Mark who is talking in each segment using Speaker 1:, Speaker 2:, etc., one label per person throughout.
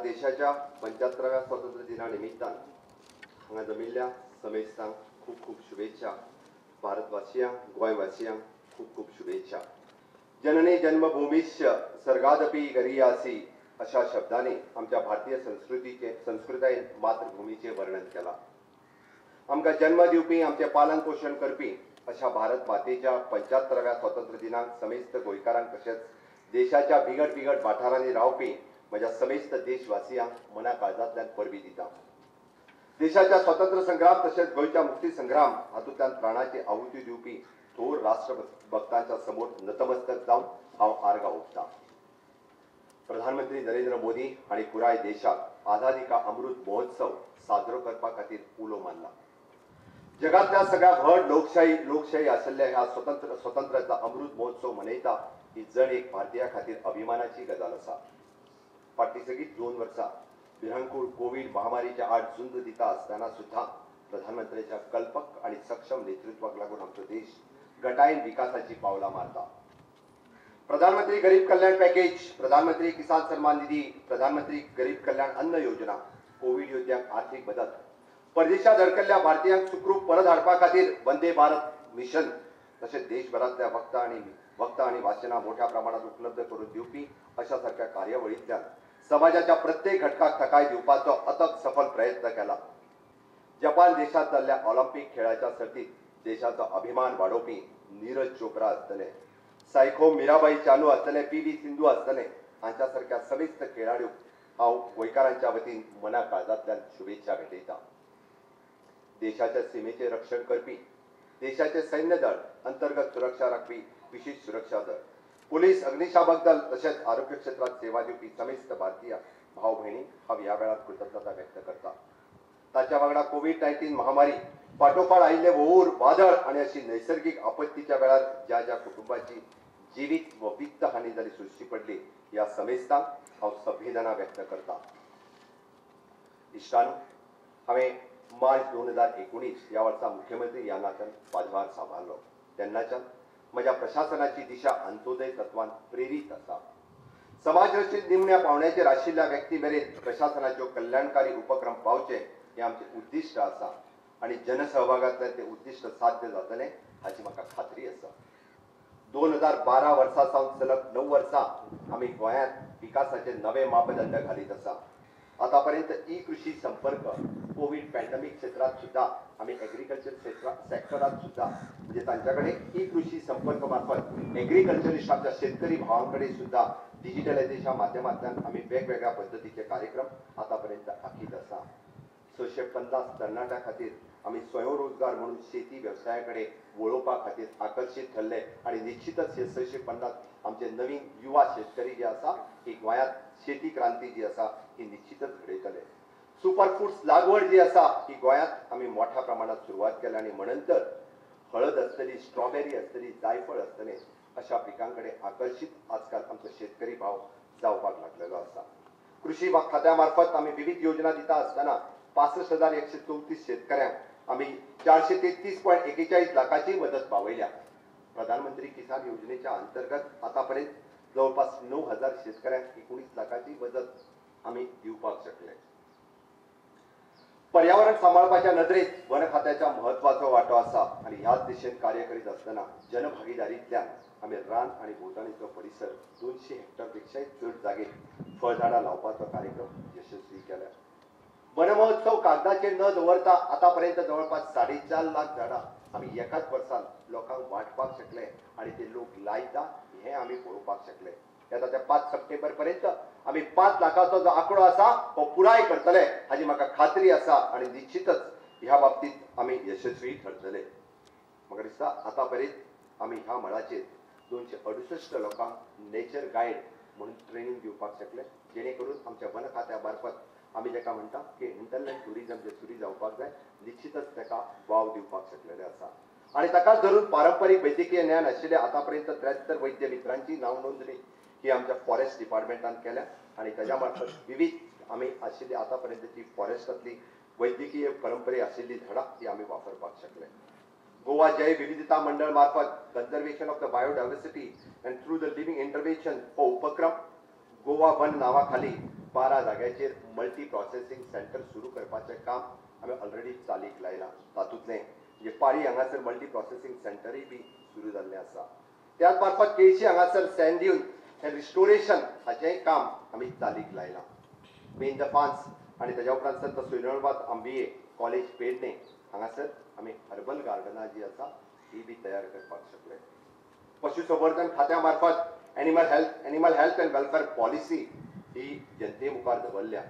Speaker 1: भारत देशाच्या 75व्या स्वातंत्र्य दिना निमित्तान हांगा जमिल्ल्या समेस्तांक खूब खूब शुभेच्छा। भारतवासियांक गोंयवासियांक खूब खूब शुभेच्छा। जननी जन्मभूमीश्च सर्गादपि गरीयासी अशा शब्दांनी आमच्या भारतीय संस्कृतायेन मातृभूमीचे वर्णन केला। आमकां जन्म दिवपी आमचे पालन पोषण करपी अशा भारत मातेच्या 75व्या स्वातंत्र्य दिनाक समेस्त गोंयकारांक तशेंच देशाच्या बिगट बिगट वाठारांनी रावपी म्हज्या समेस्त देशवासियांक मना काळजांतल्यान परबी दिता। देशाच्या स्वातंत्र्य संग्राम तशेंच गोंयच्या मुक्ती संग्राम हातूंतल्यान प्राणाची आहुती दिवपी थोर राष्ट्रभक्तांच्या समोर नतमस्तक जावन हांव आर्गां ओंपतां। प्रधानमंत्री नरेंद्र मोदी हांणी पुराय देशाक आझादी का अमृत महोत्सव साजरो करपा खातीर उलो मारला। जगातल्या सगळ्या व्हड लोकशाही आशिल्ल्या ह्या स्वातंत्र्याचा अमृत महोत्सव मनयता ही जण एक भारतीया खातीर अभिमानाची गजाल आसा। फाटली सगळीं 2 वर्सां भिरांकूळ कोविड महामारीच्या आड झुंज दिता आसतना सुद्धा प्रधानमंत्र्यांच्या कल्पक आणि सक्षम नेतृत्वाक लागून आमचो देश गटायन विकासाची पावलां मारता। प्रधानमंत्री गरीब कल्याण पॅकेज, प्रधानमंत्री किसान सन्मान निधी, प्रधानमंत्री गरीब कल्याण अन्न योजना, कोविड योद्ध्यांक आर्थिक मदत, परदेशांत अडकल्ल्या भारतीयांक सुखरूप परत हाडपा खातीर वंदे भारत मिशन तशेंच देशभरांतल्या वक्ता आनी वाचनां मोठ्या प्रमाणात उपलब्ध करून दिवपी अशा सारक्या कार्यावळींतल्यान समाजाच्या प्रत्येक घटकाक थाकाय दिवपाचो अथक सफल प्रयत्न केला। जपान देशांत जाल्ल्या ऑलिंपिक खेळाच्या सर्तीत देशाचो अभिमान वाडोवपी नीरज चोप्रा आसतले, सायखो मीराबाई चानू आसतले, पी.व्ही. सिंधू आसतले हांच्या सारक्या समेस्त खेळाडूंक हांव गोंयकारांच्या वतीन मना काळजांतल्यान शुभेच्छा भेटयतां। देशाच्या सीमेचे रक्षण करपी देशाचे सैन्य दळ, अंतर्गत सुरक्षा राखपी विशेष सुरक्षा दळ, पुलीस, अग्निशामक दल तशेंच आरोग्य क्षेत्रात सेवा दिवपी समेस्त भारतीय भाव भयणी हांव ह्या वेळार कृतज्ञता व्यक्त करता। ताच्या वांगडा कोविड-19 महामारी फाटोफाट आयिल्ले वोर, वादळ आनी अशी नैसर्गिक आपत्तीच्या वेळार ज्या कुटुंबाची जिवीत व वित्त हानी जाली सोंसची पडली ह्या समेस्तांक हांव संवेदना व्यक्त करता। इश्टानो, हांवें मार्च 2019 ह्या वर्सा मुख्यमंत्री ह्या नात्यान पदभार सांबाळ्ळो। तेन्नाच्यान म्हज्या प्रशासनाची दिशा अंत्योदय तत्वान प्रेरीत आसा। समाज रचीत निमण्या पावंड्याचेर आशिल्ल्या व्यक्ती मेरेन प्रशासनाच्यो कल्याणकारी उपक्रम पावचे हे आमचे उद्दिश्ट आसा आनी जनसहभागांतल्यान ते उद्दिश्ट साध्य जातले हाची म्हाका खात्री आसा। 2012 वर्सा सावन सलग 9 वर्सां आमी गोंयांत विकासाचे नवे मापदंड घालीत आसा। आतापर्यंत ई कृषी संपर्क, कोविड पॅन्डेमिक क्षेत्रात सुद्धा आम्ही एग्रीकल्चर सेक्टरात सुद्धा म्हणजे तांच्याकडे ई कृषी संपर्क मार्फत एग्रीकल्चरिस्ट आमच्या शेतकरी भावांकडे सुद्धा डिजिटलायझेशन माध्यमांतल्यान आम्ही वेगवेगळ्या पद्धतीचे कार्यक्रम आतापर्यंत आखीत आसा। 650 तरणाट्यां खातीर आम्ही स्वयंरोजगार म्हणून शेती व्यवसायाकडे वळोवपा खातीर आकर्षित ठरले आणि निश्चितच हे 650 आमचे नवीन युवा शेतकरी जे आसा ही गोंयांत शेती क्रांती जी आसा ही निश्चितच घडयतले। सुपर फूड्स लागवड जी आसा ही गोंयांत आमी मोठ्या प्रमाणात सुरवात केल्या आणि म्हणंतर हळद आसतली, स्ट्रॉबेरी आसतली, जायफळ आसतले अशा पिकांकडे आकर्षित आजकाल आमचो शेतकरी भाव जावपाक लागलेलो आसा। कृषी खात्यामार्फत आमी विविध योजना दिता आसतना 65,134 शेतकऱ्यांक आमी 433.41 लाखाची मदत पावयल्या। प्रधानमंत्री किसान योजनेच्या अंतर्गत आतापर्यंत जवळपास 9,000 शेतकऱ्यांक 19 लाखाची मदत आमी दिवपाक शकले। पर्यावरण सांबाळपाच्या नदरेत वन खात्याच्या महत्वाचो वाटो आसा आणि ह्याच दिशेन कार्य करीत असताना जनभागीदारीतल्यान आमी रान आणि भोवतणीचो परिसर 200 हेक्टरपेक्षाय चड जागेत फळझाडां लावपाचो कार्यक्रम यशस्वी केला। वन महोत्सव कागदाचे न दवरता आतापर्यंत जवळपास 4.5 लाख झाडां आमी एकाच वर्सात लोकांक वाटपाक शकले आणि ते लोक लायता हे आमी पळोवपाक शकले। येता त्या 5 सप्टेंबर पर्यंत आमी 5 लाखाचो जो आंकडो आसा तो पुराय करतले हाची म्हाका खात्री आसा आणि निश्चितच ह्या बाबतीत आमी यशस्वी ठरतले। म्हाका दिसता आतापर्यंत आमी ह्या मळाचेर 268 लोकांक नेचर गायड म्हणून ट्रेनिंग दिवपाक शकले, जेणे करून आमच्या वन खात्या मार्फत आमी जेका म्हणटा की हिंटरलँड टुरिझम जे सुरू जावपाक जाय निश्चितच ताका वाव दिवपाक शकलेले आसा। आणि ताकाच धरून पारंपरिक वैद्यकीय ज्ञान आशिल्ले आतापर्यंत 73 वैद्य मित्रांची नाव नोंदणी ही आमच्या फॉरेस्ट डिपार्टमेंटान केल्या आणि त्याच्या मार्फत विविध आमी आशिल्ली आतापर्यंतची फॉरेस्टातली वैद्यकीय परंपरे आशिल्ली झाडां ती आमी वापरपाक शकले। गोवा जैव विविधता मंडळ मार्फत conservation of the biodiversity and through the living intervention हो उपक्रम गोवा वन नावाखाली 12 जाग्याचेर मल्टी प्रोसेसिंग सेंटर सुरू करपाचें काम आमी ऑलरेडी चालीक लायला. तातूंतलें म्हणजे पाळी हांगासर मल्टी प्रोसेसिंग सेंटरूय बी सुरू जाल्लें आसा. त्याच मार्फत केळशी हांगासर सँड ड्यून हें रिस्टोरेशन हाचेंय काम आमी चालीक लायलां. मेन द फान्स आनी तेज्या उपरांत संत सोयनोळबाद MBA कॉलेज पेडणे हांगासर आमी हर्बल गार्डनां जी आसा ती बी तयार करपाक शकले. पशुसंवर्धन खात्या मार्फत animal health and welfare policy ही जनते मुखार दवरल्या.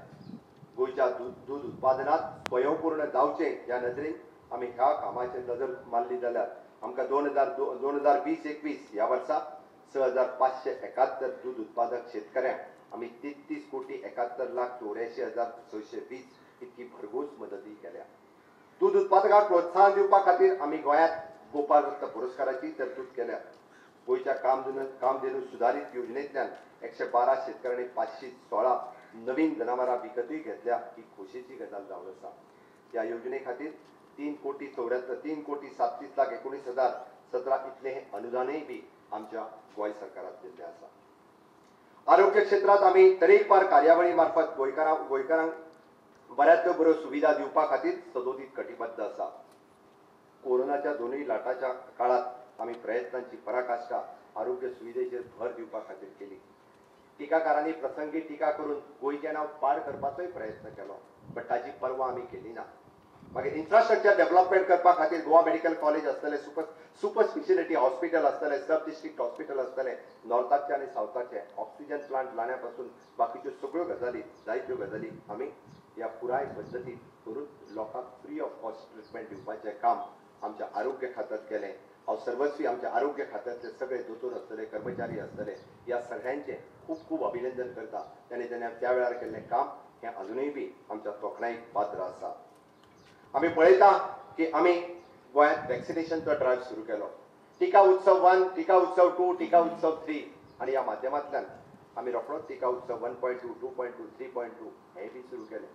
Speaker 1: गोंयच्या दूध उत्पादनात स्वयंपूर्ण जावचें ह्या नदरेन आमी ह्या कामाचेर नजर मारली जाल्यार आमकां 2020-21 ह्या वर्सा 6,571 दूध उत्पादक शेतकऱ्यांक आमी 33,71,84,620 इतकी भरघोस मदती केल्या. दूध उत्पादकांक प्रोत्साहन दिवपा खातीर आमी गोंयांत गोपाल रत्न पुरस्काराची तरतूद केल्या. गोंयच्या कामधेनू सुदारीत योजनेंतल्यान 112 शेतकऱ्यांनी 516 नवीन जनावरां विकतूय घेतल्या ही खोशेची गजाल जावन आसा. ह्या योजने खातीर 3,37,19,17 इतलें हें अनुदानय बी आमच्या गोंय सरकारान दिल्लें आसा. आरोग्य क्षेत्रात आमी तरेकवार कार्यावळी मार्फत गोंयकारांक बऱ्यांतल्यो बऱ्यो सुविधा दिवपा खातीर सदोदीत कटिबद्ध आसा. कोरोनाच्या दोनूय लाटाच्या काळात आमी प्रयत्नांची पराकाष्ठा आरोग्य सुविधेचेर भर दिवपा खातीर केली. टिकाकारांनी प्रसंगी टिका करून गोंयचें नांव पाड करपाचोय प्रयत्न केलो, बट ताची पर्वा आमी केली ना. मागीर इन्फ्रास्ट्रक्चर डेव्हलपमेंट करपा खातीर गोवा मेडिकल कॉलेज आसतलें, सुपर स्पेशलिटी हॉस्पिटल आसतलें, सब डिस्ट्रिक्ट हॉस्पिटल आसतलें, नॉर्थाचे आनी सावथाचे ऑक्सिजन प्लांट लावण्यापासून बाकीच्यो सगळ्यो गजाली जायत्यो गजाली आमी ह्या पुराय पद्दतीन करून लोकांक फ्री ऑफ कॉस्ट ट्रिटमेंट दिवपाचें काम आमच्या आरोग्य खात्यात केलें. हांव सर्वस्वी आमच्या आरोग्य खात्यातले सगळे दोतोर आसतले, कर्मचारी आसतले, ह्या सगळ्यांचें खूब खूब अभिनंदन करता. ताणें त्या वेळार केल्लें काम हें अजुनूय बी आमच्या तोखणायेक पात्र आसा. आमी पळयता की आमी गोंयांत वॅक्सिनेशनचो ड्रायव्ह सुरू केलो. टिका उत्सव 1, टिका उत्सव 2, टिका उत्सव 3 आनी ह्या माध्यमांतल्यान आमी रोखडोच टिका उत्सव 1.2, 2.2, 3.2 हें बी सुरू केलें.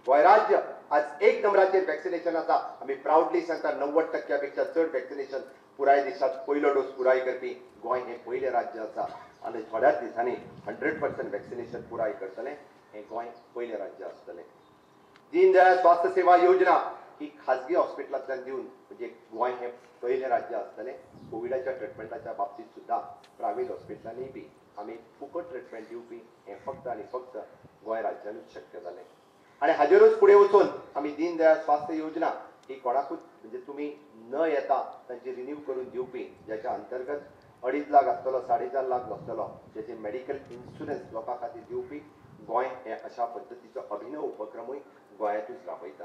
Speaker 1: गोंय राज्य आज एक नंबराचेर वॅक्सिनेशनाचा आमी प्राउडली सांगता. 90% चड वॅक्सिनेशन पुराय देशात पयलो डोस पुराय करपी गोंय हें पयलें राज्य आसा आनी थोड्याच दिसांनी 100% वॅक्सिनेशन पुराय करतलें हें गोंय पयलें राज्य आसतलें. दीनदयाळ स्वास्थ्य सेवा योजना ही खाजगी हॉस्पिटलांतल्यान दिवन म्हणजे गोंय हें पयलें राज्य आसतलें. कोविडाच्या ट्रिटमेंटाच्या बाबतींत सुद्दां प्रायवेट हॉस्पिटलांनी बी आमी फुकट ट्रिटमेंट दिवपी हें फक्त आनी फक्त गोंय राज्यानूच शक्य जालें. आनी हाजेरूच फुडें वचून आमी दीनदयाळ स्वास्थ्य योजना ही कोणाकूच म्हणजे तुमी न येता तांची रिन्यू करून दिवपी, ज्याच्या अंतर्गत 2.5 लाख आसतलो, 4.5 लाख आसतलो, ज्याचे मेडिकल इन्शुरन्स लोकां खातीर दिवपी गोंय हे अशा पद्दतीचो अभिनव उपक्रमूय गोंयांतूच राबयता.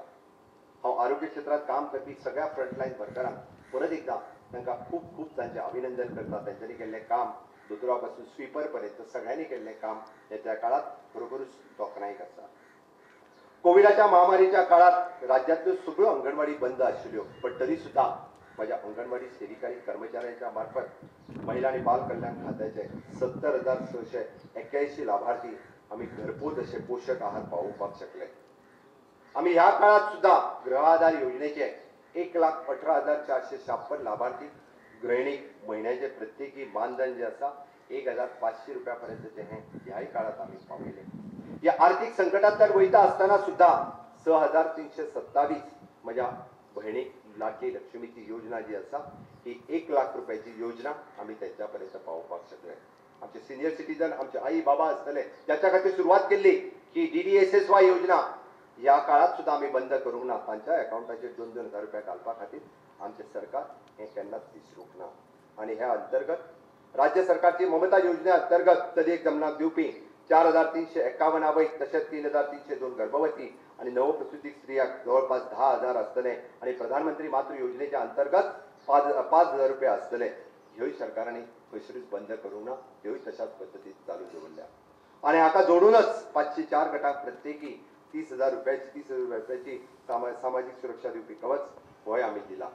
Speaker 1: हांव आरोग्य क्षेत्रात काम करपी सगळ्या फ्रंटलायन वर्करांक परत एकदां तांकां खूब खूब तांचें अभिनंदन करता. तांच्यांनी केल्लें काम दोतोरा पासून स्वीपर पर्यंत सगळ्यांनी केल्लें काम हे त्या काळात खरोखरूच तोखणायक आसा. कोविडाच्या महामारीच्या काळात राज्यांतल्यो सगळ्यो अंगणवाडी बंद आशिल्ल्यो, पण तरी सुद्दां माझ्या अंगणवाडी सेविकांनी कर्मचाऱ्यांच्या मार्फत महिला आणि बाल कल्याण खात्याचे 70,681 लाभार्थी आम्ही घरपोच असे पोषक आहार पावोवपाक शकले. आम्ही ह्या काळात सुद्धा गृह आधार योजनेचे 1,18,456 लाभार्थी गृहिणी महिन्याचे प्रत्येकी मानधन जे असा 1,500 रुपयापर्यंतचे हे ह्याही काळात आम्ही पावले. या आर्थिक संकटात वयता असताना सुद्धा 6,327 माझ्या बहिणीक लाडकी लक्ष्मीची योजना जी असा ही 1 लाख रुपयाची योजना आम्ही त्यांच्यापर्यंत पावोवपाक शकले. आमचे सिनियर सिटीजन आमचे आई बाबा असतले त्याच्या खातीर सुरुवात केली की DDSSY योजना या काळात सुद्धा आम्ही बंद करूंक ना. तांच्या अकाउंटाचेर 2,000 रुपया घालपा खातीर आमचे सरकार हे केन्नाच विसरूंक ना. आणि ह्या अंतर्गत राज्य सरकारची ममता योजने अंतर्गत चलयेक जमनाक दिवपी 4,351 आवयक तशेंच 3,302 गर्भवती आणि नवप्रसूती स्त्रियांक जवळपास 10,000 असतले आणि प्रधानमंत्री मातृ योजनेच्या अंतर्गत 5,000 रुपया असतले. ह्योय सरकारांनी खंयसरूच बंद करूंक ना, ह्योय तशाच पद्दतीन चालू दवरल्या. आणि हाका जोडूनच 504 गटांक प्रत्येकी 30,000 रुपयाची सामाजिक सुरक्षा दिवपी कवच होय आमी दिला.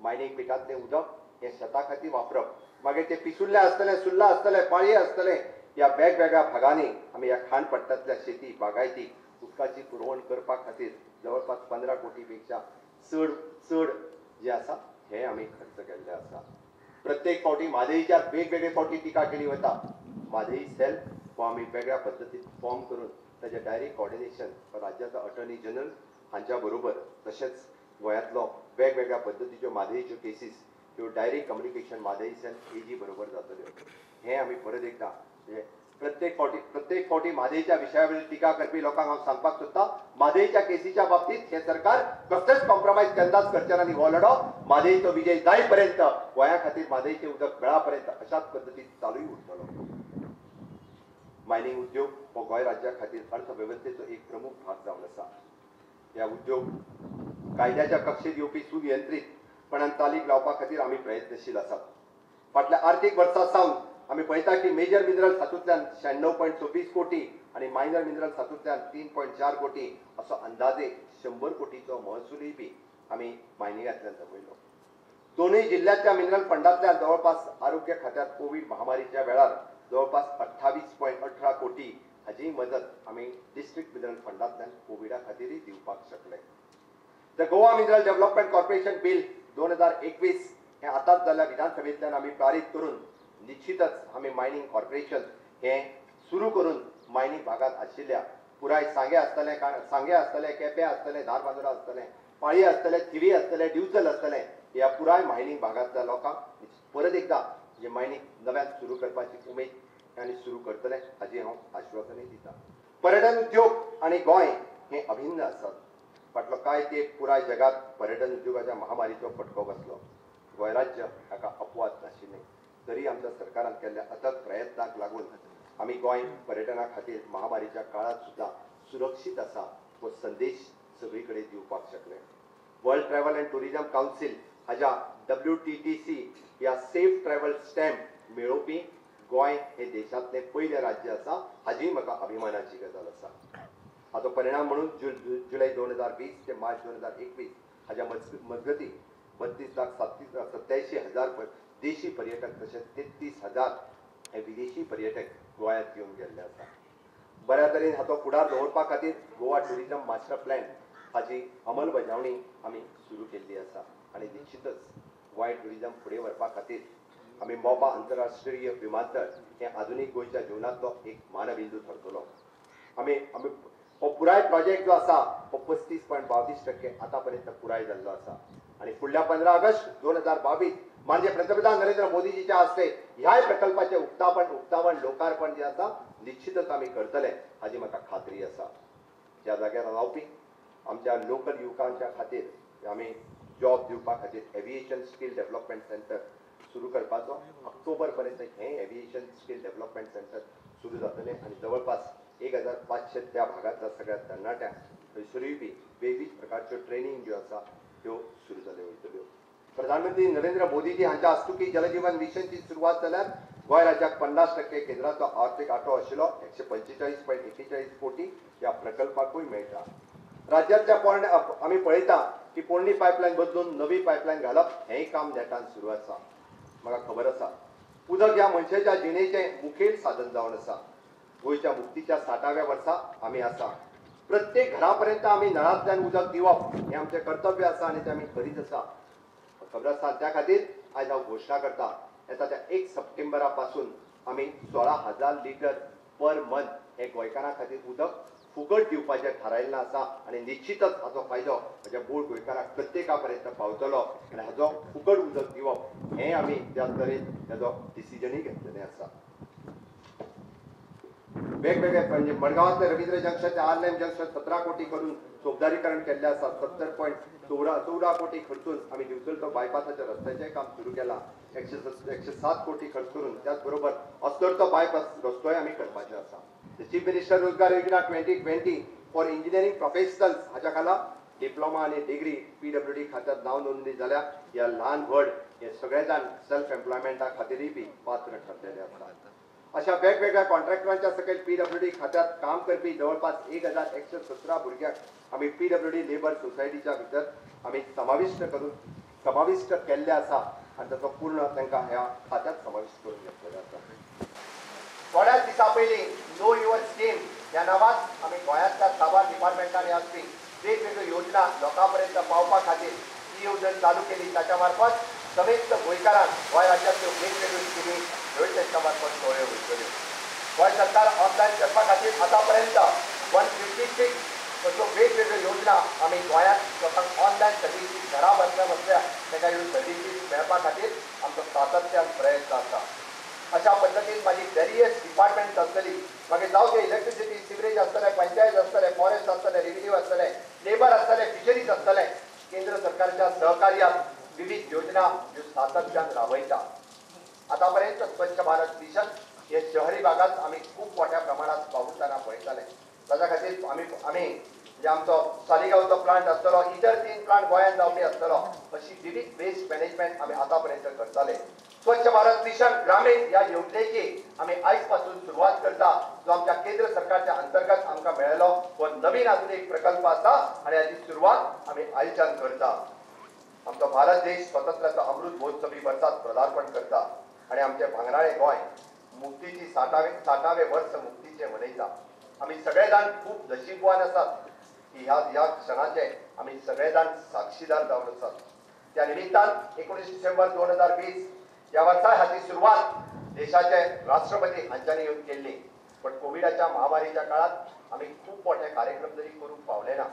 Speaker 1: मायनींग पिकांतलें उदक हे शेता खातीर वापरप, मागीर ते पिसुल्लें आसतलें, सुल्ला आसतलें, पाळये आसतलें, या वेगवेगळ्या भागांनी आमी ह्या खाणपट्ट्यांतल्या शेती बागायती उदकाची पुरवण करपा खातीर जवळपास 15 कोटीपेक्षा चड जे आसा हे आमी खर्च केल्ले आसा. प्रत्येक फावटी म्हादईच्या वेगवेगळे फावटी टिका केली वता. म्हादई सेल हो आमी वेगळ्या पद्दतीन फॉर्म करून ताजे डायरेक्ट कोऑर्डिनेशन राज्याचो अटॉर्नी जनरल हांच्या बरोबर तशेंच गोंयांतलो वेगवेगळ्या पद्दतीच्यो मादयेच्यो केसीस ह्यो direct communication Mhadei cell AG बरोबर जातल्यो हें आमी परत एकदां प्रत्येक फावटी म्हादयेच्या विशयावरील टिका करपी लोकांक हांव सांगपाक सोदतां म्हादयेच्या केसीच्या बाबतींत हे सरकार कसलेच कॉम्प्रोमायज केन्नाच करचें ना आनी हो लढो म्हादयेचो विजय जाय पर्यंत गोंया खातीर म्हादयेचें उदक मेळा पर्यंत अशाच पद्दतीन चालूय उरतलो. मायनिंग उद्योग हो गोंय राज्या खातीर अर्थवेवस्थेचो एक प्रमुख भाग जावन आसा. ह्या उद्योग कायद्याच्या कक्षेत येवपी सुनियंत्रीतपणान चालीक लावपा खातीर आमी प्रयत्नशील आसात. फाटल्या आर्थीक वर्सा सावन आमी पळयता की मेजर मिनरल्स हातूंतल्यान 96.26 कोटी आनी मायनर मिनरल्स हातूंतल्यान 3.4 कोटी असो अंदाजे 100 कोटीचो महसूलय बी आमी मायनिंगांतल्यान जमयलो. दोनूय जिल्ह्याच्या मिनरल फंडांतल्यान जवळपास आरोग्य खात्यात कोविड महामारीच्या वेळार जवळपास 28.18 कोटी हाची मदत आमी डिस्ट्रिक्ट मिनरल फंडांतल्यान कोविडा खातीरय दिवपाक शकले. The Goa mineral development corporation bill 2021 हे आतांच जाल्ल्या विधानसभेंतल्यान आमी पारीत करून निश्चितच आमी मायनिंग कॉर्पोरेशन हे सुरू करून मायनिंग भागात आशिल्ल्या पुराय सांगे आसतले केपें आसतले धारबांदोडा आसतले पाळी आसतले थिवी आसतले डिवचल आसतले ह्या पुराय मायनिंग भागांतल्या लोकांक परत एकदां जे मायनिंग नव्यान सुरू करपाची उमेद आनी सुरू करतले हाची हांव आश्वासनय दितां. पर्यटन उद्योग आनी गोंय हे अभिन्न आसात. फाटलो कांय तेंप पुराय जगात पर्यटन उद्योगाच्या महामारीचो फटको बसलो. गोंय राज्य हाका अपवाद नाशिल्लें. तरी आमच्या सरकारान केल्ल्या अथक प्रयत्नाक लागून आमी गोंय पर्यटना खातीर महामारीच्या काळात सुद्दां सुरक्षीत आसा हो संदेश सगळी कडेन दिवपाक शकले. World travel and tourism council हाच्या WTTC ह्या सेफ ट्रॅव्हल स्टॅम्प मेळोवपी गोंय हे देशांतलें पयलें राज्य आसा हाची म्हाका अभिमानाची गजाल आसा. हाचो परिणाम म्हणून जुलय 2020 ते मार्च 2021 हाच्या मजगती 32,87,000 देशी पर्यटक तसेच 33,000 हे विदेशी पर्यटक गोंयांत येवन गेल्ले आसा. बऱ्या तरेन हाचो फुडार दवरपा खातीर गोवा टुरिझम मास्टर प्लॅन हाची अंमलबजावणी आमी सुरू केल्ली आसा आनी निश्चितच गोंय टुरिझम फुडें व्हरपा खातीर आमी मोपा आंतरराष्ट्रीय विमानतळ हे आधुनीक गोंयच्या जिवनांतलो एक मानबिंदू थारतलो. आमी हो पुराय प्रोजेक्ट जो आसा हो 35.22% आतां पर्यंत पुराय जाल्लो आसा आनी फुडल्या 15 ऑगस्ट 2022 म्हणजे पंतप्रधान नरेंद्र मोदीजीच्या हस्ते ह्या प्रकल्पाचे उक्तावण लोकार्पण जे आसा निश्चितच आमी करतले हाची म्हाका खात्री आसा. ज्या जाग्यार रावपी आमच्या लोकल युवकांच्या खातीर आमी जॉब दिवपा खातीर एव्हिएशन स्कील डेव्हलपमेंट सेंटर सुरू करपाचो ऑक्टोबर पर्यंत हे एव्हिएशन स्कील डेव्हलपमेंट सेंटर सुरू जातले आनी जवळपास 1500 त्या भागातल्या सगळ्या तरणाट्यांक थंयसरूय बी वेगवेगळी प्रकारच्यो ट्रेनिंग ज्यो आसा त्यो सुरू जाल्यो वयतल्यो. प्रधानमंत्री नरेंद्र मोदीजी हांच्या हस्तुकी जलजीवन मिशनची सुरवात जाल्यार गोंय राज्याक 50% केंद्राचो आर्थीक आठो आशिल्लो 145.41 कोटी ह्या प्रकल्पाकूय मेळटा. राज्यांतल्या आमी पळयता की पोरणी पायपलायन बदलून नवी पायपलायन घालप हेंय काम नेटान सुरू आसा. म्हाका खबर आसा उदक ह्या मनशाच्या जिणेचें मुखेल साधन जावन आसा. गोंयच्या मुक्तीच्या 60व्या वर्सा आमी आसा. प्रत्येक घरापर्यंत आमी नळांतल्यान उदक दिवप हें आमचें कर्तव्य आसा आनी तें आमी करीत आसा. खबर आसा त्या खातीर आयज हांव घोशणा करता येता त्या 1 सप्टेंबरा पासून आमी 16,000 लिटर पर मंथ हे गोंयकारां खातीर उदक फुकट दिवपाचें थारायिल्लें आसा आनी निश्चितच हाचो फायदो म्हज्या मूळ गोंयकारांक प्रत्येका पर्यंत पावतलो आनी हाचो फुकट उदक दिवप हें आमी त्या तरेन ताचो डिसिजनय घेतलेलें आसा. वेगवेगळे म्हणजे मडगांवांतले रवींद्र जंक्शन आरलेम जंक्शन 17 कोटी करून चोपदारीकरण केल्लें आसा. 70.14 कोटी खर्चून आमी दिवचल तो बायपासाच्या रस्त्याचें काम सुरू केलां. 107 कोटी खर्च करून त्याच बरोबर अस्तरचो बायपास रस्तोय आमी करपाचो आसा. चीफ मिनिस्टर रोजगार योजना 2020 फॉर इंजिनियरिंग प्रोफेशनल्स हाच्या खाला डिप्लोमा आनी डिग्री PWD खात्यात नांव नोंदणी जाल्या ह्या ल्हान व्हड हे सगळे जाण सेल्फ एम्प्लॉयमेंटा खातीरय बी पात्र ठरलेले आसात. अशा वेगवेगळ्या कॉन्ट्रॅक्टरांच्या सकयल PWD खात्यात काम करपी जवळपास 1117 भुरग्यांक आमी PWD लेबर सोसायटीच्या भितर आमी समाविष्ट केल्ले आसा आनी ताचो पूर्ण तांकां ह्या खात्यात समाविष्ट करून घेतलेले आसा. थोड्याच दिसा पयलीं नो युअर स्कीम ह्या नांवान आमी गोंयांतल्या साबार डिपार्टमेंटांनी आसपी वेगवेगळ्यो योजना लोकां पर्यंत पावपा खातीर ही येवजण चालू केली. ताच्या मार्फत समेस्त गोंयकारांक गोंय राज्यांतल्यो वेगवेगळ्यो स्किमी ह्यो तांच्या मार्फत सोळ्यो वयतल्यो. गोंय सरकार ऑनलायन करपा खातीर आतां पर्यंत
Speaker 2: 156 अशो वेगवेगळ्यो योजना आमी गोंयांत लोकांक ऑनलायन सर्विसीस घरा बसल्या बसल्या ताका ह्यो सर्विसीस मेळपा खातीर आमचो सातत्यान प्रयत्न आसा. अशा पद्दतीन म्हाजी वेरियस डिपार्टमेंट्स आसतली, मागीर जावं ते इलेक्ट्रिसिटी, सिवरेज आसतले, पंचायत आसतले, फॉरेस्ट आसतले, रेव्हेन्यू आसतले, लेबर आसतले, फिशरीज आसतले, केंद्र सरकारच्या सहकार्यान विविध योजना ह्यो सातत्यान राबयता. आतापर्यंत स्वच्छ भारत मिशन हे शहरी भागात आमी खूब मोठ्या प्रमाणात वावुरताना पळयताले. ताच्या खातीर आमी जे आमचो सालिगांवचो प्लांट आसतलो, इतर 3 प्लांट गोंयांत जावपी आसतलो, अशी विविध वेस्ट मॅनेजमेंट आमी आतापर्यंत करताले. स्वच्छ भारत मिशन ग्रामीण ह्या योजनेची आमी आयज पासून सुरवात करता, जो आमच्या केंद्र सरकारच्या अंतर्गत आमकां मेळ्ळो हो नवीन अजून एक प्रकल्प आसा आनी हाची सुरवात आमी आयच्यान करता. आमचो भारत देश स्वातंत्र्याचो अमृत महोत्सवी वर्सात पदार्पण करता आनी आमचे भांगराळे गोंय मुक्तीची 60वें वर्स मुक्तीचे मनयता. आमी सगळे जाण खूब नशीबवान आसात की ह्या क्षणाचे आमी सगळे जाण साक्षीदार जावन आसात. त्या निमित्तान 19 डिसेंबर 2020 ह्या वर्सा हाची सुरवात देशाचे राष्ट्रपती हांच्यानी येवन केल्ली. पण कोविडाच्या महामारीच्या काळात आमी खूब मोठे कार्यक्रम जरी करूंक पावले ना.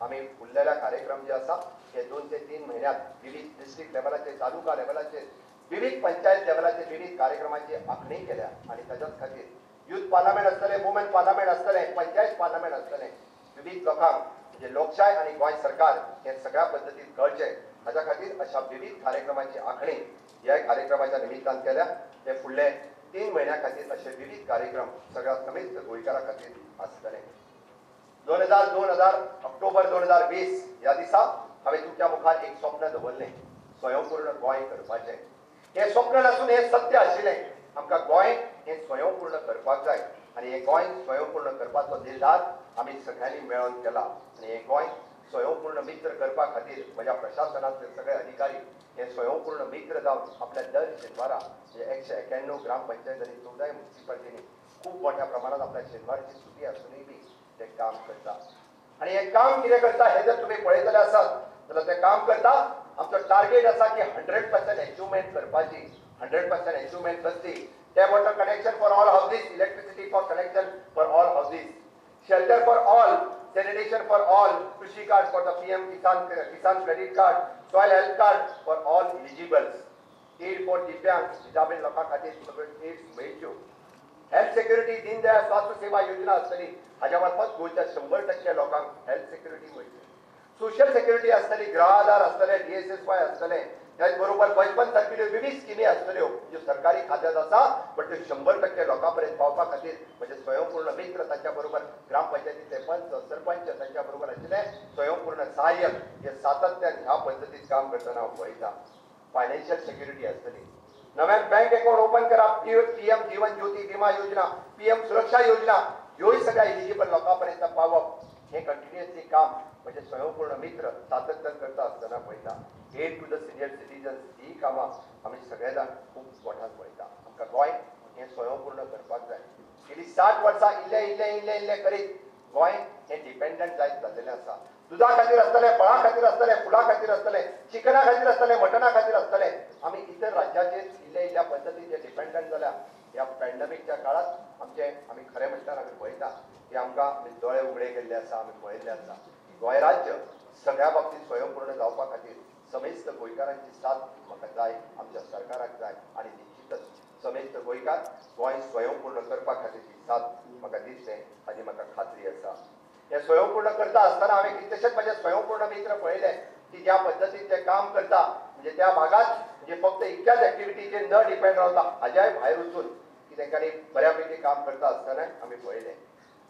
Speaker 2: आमी उरलेल्या कार्यक्रम जे आसा हे 2 ते 3 म्हयन्यात विविध डिस्ट्रिक्ट लेवलाचेर, तालुका लेवलाचेर, विविध पंचायत लेवलाचेर विविध कार्यक्रमांची आंखणी केल्या. आणि ताच्याच खातीर यूथ पार्लमेंट आसतले, वुमन पार्लमेंट आसतले, पंचायत पार्लमेंट आसतले, विविध लोकांक म्हणजे लोकशाय आणि गोंय सरकार हे सगळ्या पद्दतीन कळचे, हाच्या खातीर अशा विविध कार्यक्रमांची आंखणी ह्या कार्यक्रमाच्या निमित्तान केल्या. हे फुडले 3 म्हयन्या खातीर असे विविध कार्यक्रम सगळ्या समेस्त गोंयकारा खातीर आसतले. 2002 ऑक्टोबर 2020 ह्या दिसा हांवें तुमच्या मुखार एक स्वप्न दवरलें, स्वयंपूर्ण गोंय करपाचें. हे स्वप्न नासून हे सत्य आशिल्लें. आमकां गोंय हे स्वयंपूर्ण करपाक जाय आनी हे गोंय स्वयंपूर्ण करपाचो निर्धार आमी सगळ्यांनी मेळोन केला. आनी हे गोंय स्वयंपूर्ण मित्र करपा खातीर म्हज्या प्रशासनाचे सगळे अधिकारी हे स्वयंपूर्ण मित्र जावन आपल्या दर शेनवारा म्हणजे 191 ग्रामपंचायत आनी 14 म्युनिसिपालिटींनी खूब मोठ्या प्रमाणात आपल्या शेनवारची सुटी आसूनय बी ते काम करता. आनी हे काम कितें करता हे जर तुमी पळयतले आसात जाल्यार ते काम करता आमचो टार्गेट आसा की 100% अचिवमेंट करपाची. 100% अचिवमेंट कसली? Tap water connection for all houses, electricity for connection for all houses, shelter for all, sanitation for all, कृषि card for the PM Kisan credit card, soil health card for all eligibles, aid for दिव्यांग दिव्यांग लोकां खातीर सगळे AIDS मेळच्यो, health security Deendayal स्वास्थ्य सेवा योजना आसतली हाच्या मार्फत गोंयच्या 100% लोकांक हेल्थ सिक्युरिटी मेळची. सोशल सिक्युरिटी आसतली, गृह आधार आसतले, DSSY आसतले, त्याच बरोबर बचपन सारकिल्यो विविध स्किमी आसतल्यो ज्यो सरकारी खात्यांत आसा बट त्यो 100% लोकांपर्यंत पावपा खातीर म्हणजे स्वयंपूर्ण मित्र ताच्या बरोबर ग्रामपंचायतीचे पंच, सरपंच तांच्या बरोबर आशिल्ले स्वयंपूर्ण सहाय्यक हे सातत्यान ह्या पद्दतीन काम करतना हांव पळयता. फायनान्शियल सिक्युरिटी आसतली, नव्यान बँक अकाउंट ओपन करप, PM जीवन ज्योती विमा योजना, PM सुरक्षा योजना ह्योय सगळ्या एलिजिबल लोकांपर्यंत पावप हे कंटिन्युअसली काम म्हणजे स्वयंपूर्ण मित्र सातत्यान करता आसतना पळयता. Aid to the senior citizens ही कामां आमी सगळे जाण खूब मोठ्यान पळयता. आमकां गोंय हें स्वयंपूर्ण करपाक जाय. गेली 60 वर्सां इल्ले करीत गोंय हें डिपेंडंट जायत जाल्लेलें आसा. दुधा खातीर आसतलें, फळां खातीर आसतलें, फुलां खातीर आसतलें, चिकना खातीर आसतलें, मटना खातीर आसतलें. आमी इतर राज्याचेर इल्ल्या पद्दतीचे डिपेंडंट जाल्या. ह्या पॅन्डेमिकच्या काळात आमी खरें म्हणल्यार आमी पळयता की आमकां दोळे उगडे केल्ले आसा, आमी पळयल्ले आसा. गोंय राज्य सगळ्या बाबतींत स्वयंपूर्ण जावपा खातीर समेस्त गोंयकारांची साथ म्हाका जाय, आमच्या सरकाराक जाय आनी निश्चितच समेस्त गोंयकार गोंय स्वयंपूर्ण करपा खातीरची साथ म्हाका दिसते हाची म्हाका खात्री आसा. हे स्वयंपूर्ण करता आसतना हांवें कितलेशेच म्हजे स्वयंपूर्ण मित्र पळयले की ज्या पद्दतीन ते काम करता म्हणजे त्या भागात म्हणजे फक्त इतक्याच एक्टिविटीचेर न डिपेंड रावता हाज्याय भायर वचून की तेंच्यांनी बऱ्यापैकी काम करता आसतना आमी पळयलें.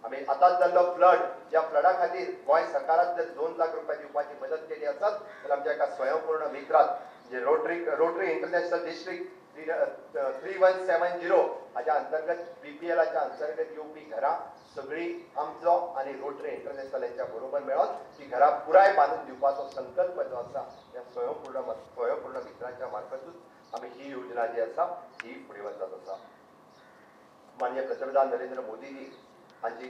Speaker 2: आमी आतांच जाल्लो फ्लड, ज्या फ्लडा खातीर गोंय सरकारान जर 2 लाख रुपया दिवपाची मदत केली आसत जाल्यार आमच्या एका स्वयंपूर्ण मित्रात म्हणजे रोटरी इंटरनॅशनल डिस्ट्रिक्ट 3170 हाच्या अंतर्गत BPLच्या अंतर्गत येवपी घरां सगळी आमचो आणि रोटरी इंटरनॅशनल यांच्या बरोबर मेळून ती घरां पुराय बांधून दिवपाचो संकल्प जो आसा या स्वयंपूर्ण मित्रांच्या मार्फतूच आमी ही योजना जी आसा ही फुडें वचत आसा. माननीय पंतप्रधान नरेंद्र मोदीजी हांची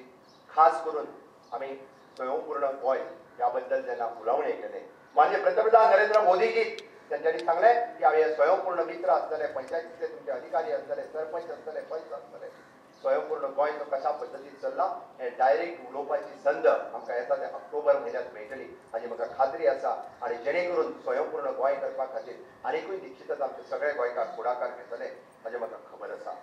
Speaker 2: खास करून आमी स्वयंपूर्ण गोंय ह्या बद्दल जेन्ना उलोवणें केलें, माननीय पंतप्रधान नरेंद्र मोदीजी त्यांनी सांगलें की हांवें स्वयंपूर्ण मित्र आसतले, पंचायतीचे तुमचे अधिकारी आसतले, सरपंच आसतले, पंच आसतले, स्वयंपूर्ण गोंय तो कशा पद्दतीन चल्ला जाता हे डायरेक्ट उलोवपाची संद आमकां येता ते ऑक्टोबर म्हयन्यांत मेळटली हाची म्हाका खात्री आसा आनी जेणे करून स्वयंपूर्ण गोंय करपा खातीर आनीकूय निश्चितच आमचे सगळे गोंयकार फुडाकार घेतले हाचें म्हाका खबर आसा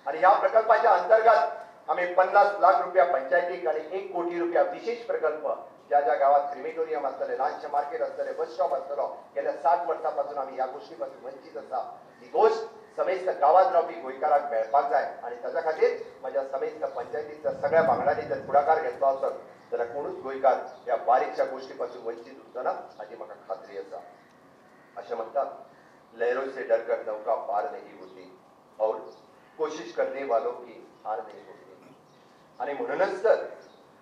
Speaker 2: आणि ह्या प्रकल्पाच्या अंतर्गत आम्ही 50 लाख रुपया पंचायतीक आणि 1 कोटी रुपया विशेष प्रकल्प ज्या ज्या गावात क्रिमेटोरियम असतले ल्हानशें मार्केट असतले बस स्टॉप असतलो गेल्या 60 वर्सांपासून आम्ही ह्या गोष्टी पासून वंचित आसा ही गोष्ट समेस्त गावात रावपी गोंयकारांक मेळपाक जाय आणि ताच्या खातीर म्हज्या समेस्त पंचायतीच्या सगळ्या वांगड्यांनी जर फुडाकार घेतलो आसत जाल्यार कोणूच गोंयकार ह्या बारीकशा गोष्टी पासून वंचित उरचो ना हाची म्हाका खात्री आसा अशें म्हणटात लहरों से डरकर नौका पार नहीं होती और कोशिश करने वालों की हार नहीं होती आणि म्हणूनच तर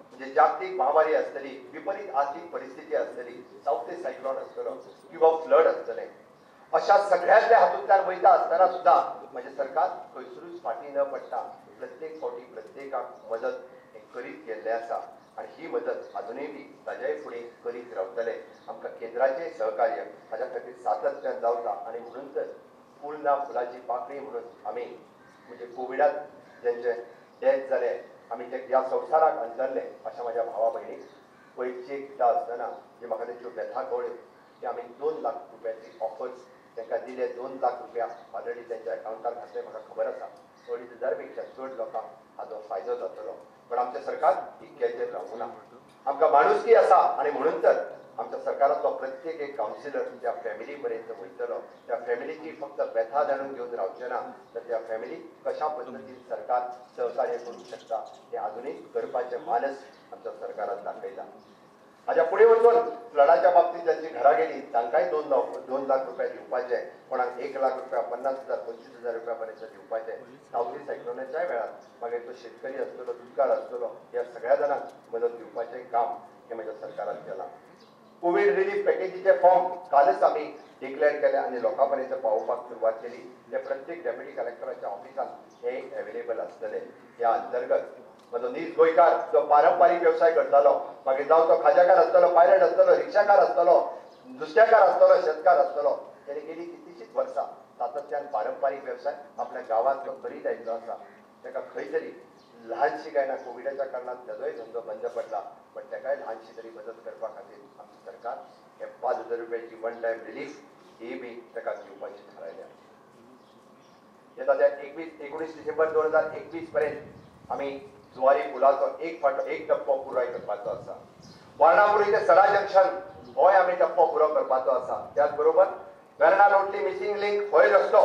Speaker 2: म्हणजे जागतिक महामारी असतली विपरीत आर्थिक परिस्थिती असतली सावथे सायक्लॉन असतलो किंवा फ्लड असतले अशा सगळ्यातल्या हातूंतल्यान वयता असताना सुद्धा म्हणजे सरकार खंयसरूच फाटी न पडटा प्रत्येक फावटी प्रत्येकाक मदत हे करीत गेल्ले आसा आणि ही मदत अजूनय बी ताज्याय फुडें करीत रावतले आमकां केंद्राचें सहकार्य हाच्या खातीर सातत्यान जावता आणि म्हणून तर फूल ना फुलाची पाकळी म्हणून आमी म्हणजे कोविडात ज्यांचे डेथ जाले आमी ते ह्या संवसाराक अंतरले अशा माझ्या भावा भयणीक पयचेक आसतना जे म्हाका तेच्यो व्यथा कळ्यो की आमी 2 लाख रुपयाची ऑफर्स तांकां दिले 2 लाख रुपया ऑलरेडी त्यांच्या अकाउंटार घातले म्हाका खबर आसा 2,000 पेक्षा चड लोकांक हाचो फायदो जातलो पण आमचें सरकार इतक्याचेर रावूं ना आमकां माणुसकी आसा आणि म्हणून तर आमच्या सरकारातलो प्रत्येक एक कावन्सिलर त्या फॅमिली पर्यंत वयतलो त्या फॅमिलीची फक्त व्यथा जाणून घेवन रावचे ना तर त्या फॅमिलीक कशा पद्दतीन सरकार सहकार्य करूंक शकता हे अजूनय करपाचें मानस आमच्या सरकारान दाखयला हाच्या फुडें वचून फ्लडाच्या बाबतीत ज्यांची घरां गेली तांकांय 2 लाख रुपया दिवपाचे कोणाक 1 लाख रुपया 50,000 25,000 रुपया पर्यंत दिवपाचे सावथी सायक्लोनाच्या वेळार मागीर तो शेतकरी असतलो दुष्काळ असतलो ह्या सगळ्या जाणांक मदत दिवपाचें काम हे म्हज्या सरकारान केलां कोविड रिलीफ पॅकेजीचे फॉर्म कालच आम्ही डिक्लेअर केले आणि लोकांपर्यंत पावोवपाक सुरवात केली ते प्रत्येक डेप्युटी कलेक्टराच्या ऑफिसात हे अवेलेबल असतले या अंतर्गत म्हजो नीज गोंयकार जो पारंपारीक व्यवसाय करतालो मागीर जावं तो खाज्याकार असतलो पायलट असतलो रिक्षाकार असतलो नुस्त्याकार असतलो शेतकार असतलो तेणे गेली कितलीशीच वर्सां सातत्यान पारंपारीक व्यवसाय आपल्या गांवांत तो करीत आयिल्लो आसा ताका खंय तरी ल्हानशी काय ना कोविडाच्या कारणान तेजोय धंदो बंद पडला पण ताकाय ल्हानशी तरी मदत करपा खातीर आमचें सरकार हे 5,000 रुपयाची वन टायम रिलीफ ही बी ताका दिवपाची थारायल्या येता त्या 19 डिसेंबर 2021 पर्यंत आमी जुवारी पुलाचो एक टप्पो पुराय करपाचो आसा वर्णापुरी ते सडा जंक्शन होय आमी टप्पो पुरो करपाचो आसा त्याच बरोबर वेर्णा रोडली मिसिंग लिंक होय रस्तो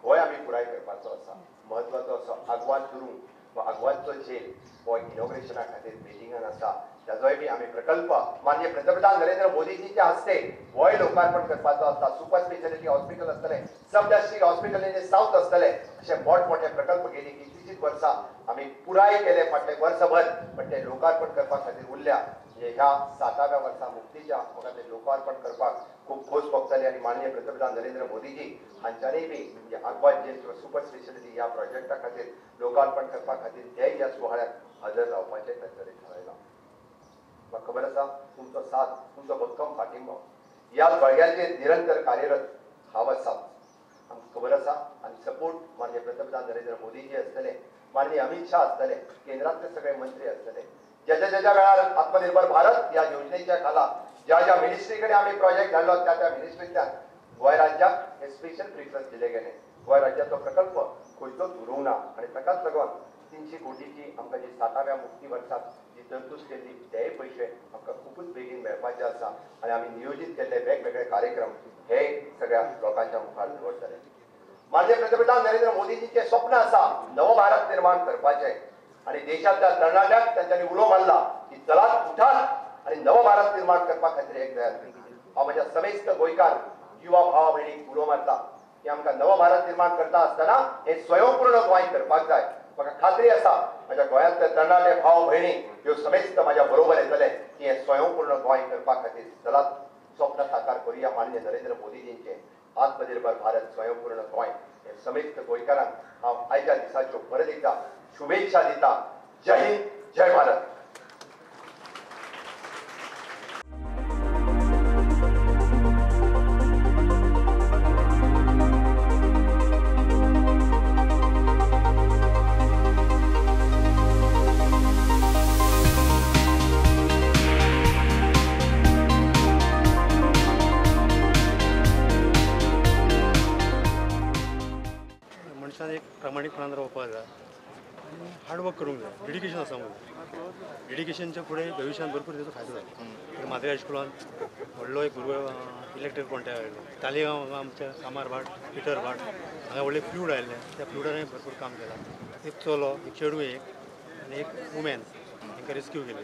Speaker 2: होय आमी पुराय करपाचो आसा महत्वाचो असो आगवाद सुरू आगवादचो जेल हो इनॉग्रेशना खातीर बेजिंगान आसा ताजोय बी आमी प्रकल्प माननीय पंतप्रधान नरेंद्र मोदीजीच्या हस्ते होय लोकार्पण करपाचो आसा सुपर स्पेशालिटी हॉस्पिटल असतले sub district hospital in south असतले अशे मोठमोठे प्रकल्प गेली कितलीशीच वर्सां आमी पुराय केले फाटले वर्सभर पण ते लोकार्पण करपा खातीर उरल्या ह्या 7व्या वर्सा मुक्तीच्या म्हाका ते लोकार्पण करपाक खूब खोस भोगताली आणि माननीय पंतप्रधान नरेंद्र मोदीजी हांच्यानी बी म्हणजे आगवाद जेल किंवा सुपर स्पेशालिटी ह्या प्रोजेक्टा खातीर लोकार्पण करपा खातीर ते ह्या सुवाळ्याक हजर रावपाचें तांच्यानी थारायलां म्हाका खबर आसा तुमचो साथ तुमचो भक्कम फाटिंबो ह्या बळग्याचेर निरंतर कार्यरत हांव आसा आमकां खबर आसा आनी सपोर्ट माननीय पंतप्रधान नरेंद्र मोदीजी असतले माननीय अमित शाह असतले केंद्रातले सगळे मंत्री असतले ज्या वेळार आत्मनिर्भर भारत या योजनेच्या खाला ज्या मिनिस्ट्रीकडे आम्ही प्रोजेक्ट घालो त्या मिनिस्ट्रींतल्यान गोंय राज्याक हे स्पेशल प्रिफरन्स दिले गेले गोंय राज्याचो प्रकल्प खंयचोच उरूंक ना आनी ताकाच लागून 300 कोटीची आमकां जी 7व्या मुक्ती वर्साक जी तरतूद केल्ली तेय पयशे आमकां खूबच बेगीन मेळपाचे आसा आनी आमी नियोजीत केल्ले वेगवेगळे कार्यक्रम हे सगळ्या लोकांच्या मुखार दवरतले माननीय पंतप्रधान नरेंद्र मोदीजींचे स्वप्न आसा नवो भारत निर्माण करपाचें आणि देशातल्या तरणाट्यांक त्यांच्यानी उलो मारला की चलात उठात आणि नवो भारत निर्माण करपा खातीर एक तयार हांव म्हज्या समेस्त गोंयकार युवा भावा भयणीक उलो मारता की आमकां नवो भारत निर्माण करता आसतना हे स्वयंपूर्ण गोंय करपाक जाय म्हाका खात्री आसा म्हज्या गोंयांतले तरणाटे भाव भयणी ह्यो समेस्त म्हाज्या बरोबर येतले की हे स्वयंपूर्ण गोंय करपा खातीर चलात स्वप्न साकार करुया माननीय नरेंद्र मोदीजींचे आत्मनिर्भर भारत स्वयंपूर्ण गोंय हे समेस्त गोंयकारांक हांव आयच्या दिसाच्यो परत एकदा शुभेच्छा दिता जय हिंद जय भारत
Speaker 3: एक प्रामाणिकपणान रावपाक जाय आनी हार्डवर्क करूंक जाय, डेडिकेशन आसूंक जाय. डेडिकेशनच्या फुडें भविश्यांत भरपूर तेजो फायदो जाता. म्हाज्या हायस्कुलान व्हडलो एक भुरगो इलेक्ट्रीक कॉन्टॅक्ट आयलो. तालिगांव हांगा आमच्या कामार भाट पिटर भाट हांगा व्हडले फ्लूड आयिल्ले, त्या फ्लुडान भरपूर काम केलां. एक चलो, एक चेडूं, एक आनी एक वुमेन तांकां रेस्क्यू केले.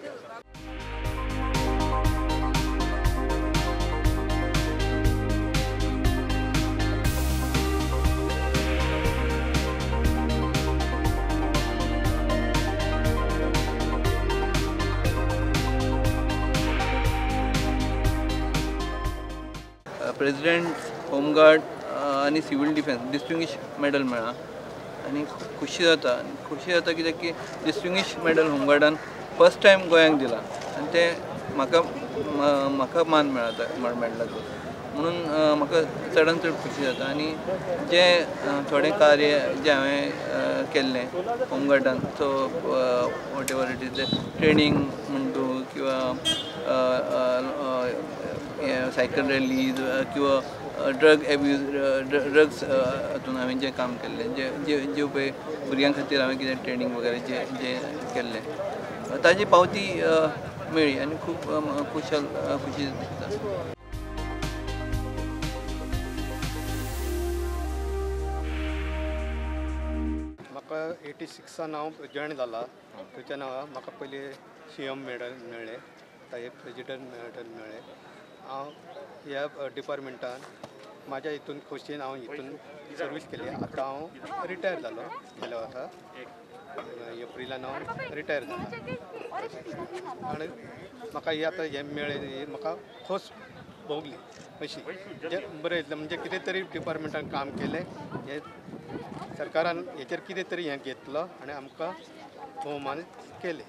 Speaker 4: प्रेसिडेंट होमगार्ड आनी सिवील डिफेन्स डिस्टिंग्वीश मेडल मेळ्ळा आनी खूब खुशी जाता कित्याक की डिस्टिंग्वीश मेडल होमगार्डान फर्स्ट टायम गोंयांक दिला आनी ते म्हाका मान मेळ्ळा मेडलाचो म्हणून म्हाका चडांत चड खुशी जाता. आनी जे थोडें कार्य जे हांवें केल्लें होमगार्डान so whatever it is training म्हण तूं किंवा सायकल रॅलीज किंवा ड्रग्स हातून हांवें जें काम केल्लें जे पळय भुरग्यां खातीर हांवें कितें ट्रेनींग वगैरे जे केल्लें ताजी पावती मेळ्ळी आनी खूब खुशी दिसता.
Speaker 3: म्हाका 86 हांव जॉयन जाला. थंयच्यान म्हाका पयलीं CM मेडल मेळ्ळें, आतां एक प्रेजिडेंट मेडल मेळ्ळें. हांव ह्या डिपार्टमेंटान म्हाज्या हितून खोशयेन हांव हितून सर्वीस केली. आतां हांव रिटायर जालो गेल्या वर्सा एप्रिलान हांव रिटायर जालो आनी म्हाका हे आतां हें मेळ्ळें म्हाका खोस भोगली अशी जे बरें म्हणजे कितें तरी डिपार्टमेंटान काम केलें हें सरकारान हेचेर कितें तरी हें घेतलो आनी आमकां भोवमान केलें.